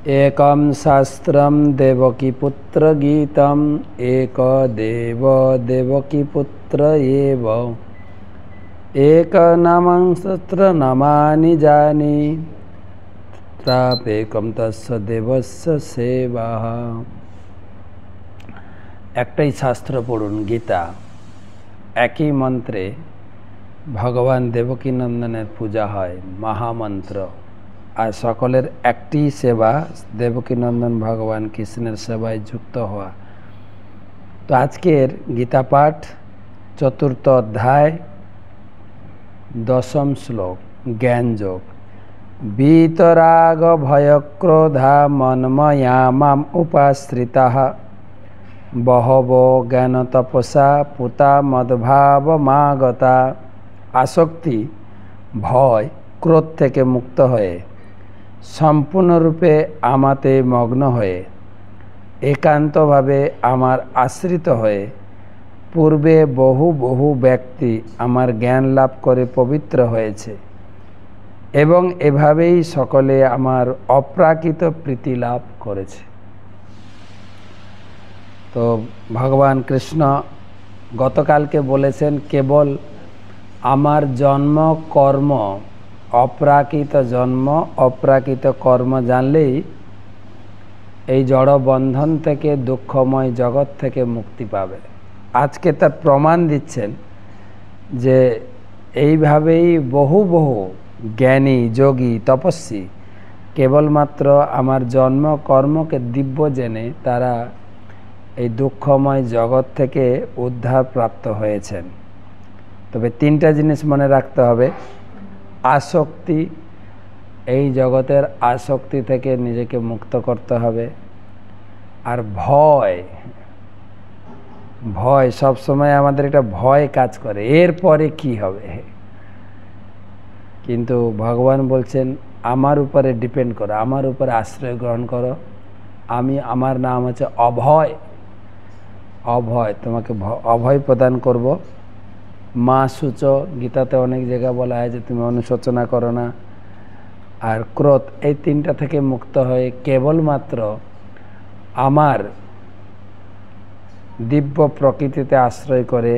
एकं शास्त्रं देवकीपुत्र गीतम् एकदेव देवकीपुत्र एव एकनामं सहस्रनामानि जानि तत्राप्येकं तस्य देवस्य सेवा। একটাই শাস্ত্র পড়ুন গীতা, একই মন্ত্রে ভগবান দেবকীনন্দনের পূজা হয়, মহামন্ত্র। আর সকলের একটি সেবা, দেবকীনন্দন ভগবান কৃষ্ণের সেবায় যুক্ত হওয়া। তো আজকের গীতা পাঠ চতুর্থ অধ্যায় 10ম শ্লোক, জ্ঞানযোগ। বিতরাগ ভয়ক্রোধা মন্ময়া মাম উপাশ্রিতাঃ বহব জ্ঞান তপসা পুতা মদ্ভাবমাগতা। আসক্তি, ভয়, ক্রোধ থেকে মুক্ত হয়ে সম্পূর্ণরূপে আমাতে মগ্ন হয়ে একান্তভাবে আমার আশ্রিত হয়ে পূর্বে বহু বহু ব্যক্তি আমার জ্ঞান লাভ করে পবিত্র হয়েছে এবং এভাবেই সকলে আমার অপ্রাকৃত প্রীতি লাভ করেছে। তো ভগবান কৃষ্ণ গতকালকে বলেছেন, কেবল আমার জন্ম কর্ম, অপ্রাকৃত জন্ম অপ্রাকৃত কর্ম জানলেই এই জড় বন্ধন থেকে, দুঃখময় জগৎ থেকে মুক্তি পাবে। আজকে তার প্রমাণ দিচ্ছেন যে এইভাবেই বহু বহু জ্ঞানী, যোগী, তপস্বী কেবলমাত্র আমার জন্ম কর্মকে দিব্য জেনে তারা এই দুঃখময় জগৎ থেকে উদ্ধার প্রাপ্ত হয়েছেন। তবে তিনটা জিনিস মনে রাখতে হবে। আসক্তি, এই জগতের আসক্তি থেকে নিজেকে মুক্ত করতে হবে। আর ভয়, ভয় সবসময় আমাদের একটা ভয় কাজ করে, এরপরে কি হবে। কিন্তু ভগবান বলছেন আমার উপরে ডিপেন্ড করো, আমার উপরে আশ্রয় গ্রহণ করো। আমার নাম হচ্ছে অভয়। অভয়, তোমাকে অভয় প্রদান করব। মা সূচ, গীতাতে অনেক জায়গায় বলা হয় যে তুমি অনুশোচনা করো না। আর ক্রোধ, এই তিনটা থেকে মুক্ত হয়ে কেবলমাত্র আমার দিব্য প্রকৃতিতে আশ্রয় করে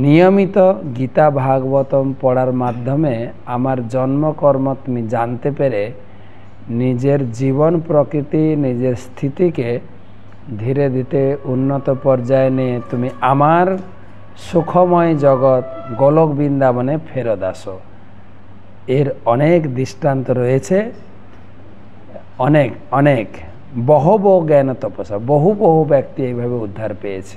নিয়মিত গীতা ভাগবতম পড়ার মাধ্যমে আমার জন্মকর্ম তুমি জানতে পেরে নিজের জীবন প্রকৃতি, নিজের স্থিতিকে ধীরে ধীরে উন্নত পর্যায়ে নিয়ে তুমি আমার সুখময় জগৎ গোলক বৃন্দাবনে ফেরত আসো। এর অনেক দৃষ্টান্ত রয়েছে, অনেক অনেক বহু বহু জ্ঞান তপস্যা, বহু বহু ব্যক্তি এইভাবে উদ্ধার পেয়েছে।